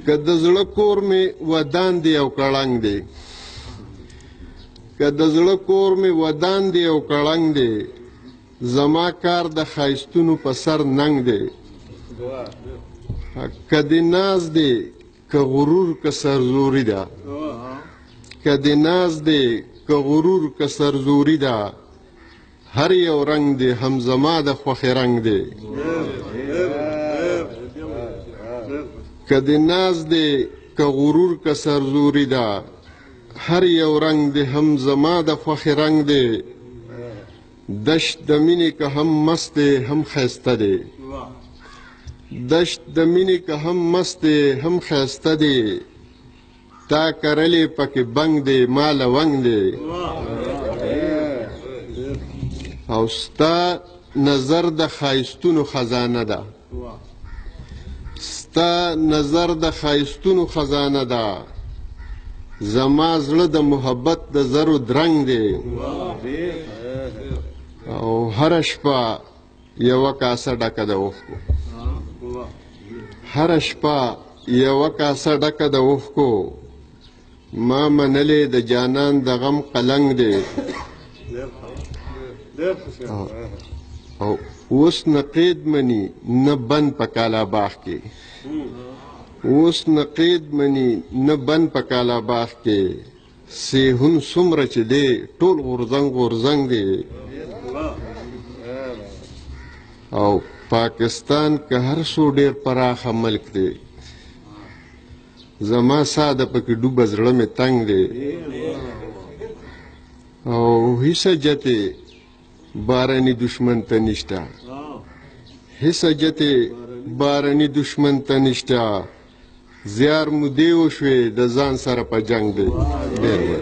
که د زړه کور مې ودان دی او کړنګ دی که د زړه کور مې ودان دی او کړنګ دی زما کار د ښایستونو په سر ننګ دی که د ناز دی که غرور که سرزوري ده که د ناز دی که غرور که سرزوري ده هر یو رنگ دی هم زما د خوښې رنگ دی که د ناز دی که غرور که سرزوري ده هر یو رنگ دی هم زما د خوښې رنگ دی دشت د مینې که هم مست دی هم ښایسته دی دشت د مینې که هم مست دی هم ښایسته دی تا کرلې پکې بنګ دی ما لونګ دی او ستا نظر د ښایستونو خزانه ده ستا نظر د ښایستونو خزانه ده زما زړه د محبت د زرو درنګ دی او هره شپه یوه کاسه ډکه د اوښکو هره شپه یوه کاسه ډکه د اوښکو ما منلې د جانان د غم قلنګ دی او اوس نه قید مني نه بند په کالاباغ کې اوس نه قید مني نه بند په کالاباغ کې سیهون څومره چې دی ټول غورځنګ غورځنګ دی او پاکستان که هر څو ډېر پراخه ملک دی زما ساده پکې ډوبه زړه مې تنګ دی او هیڅ جتې بارني دشمن ته نشته هیڅ جتې بارني دشمن ته نشته زیار مو دی وشوې د ځان سره په جنګ دی ډېر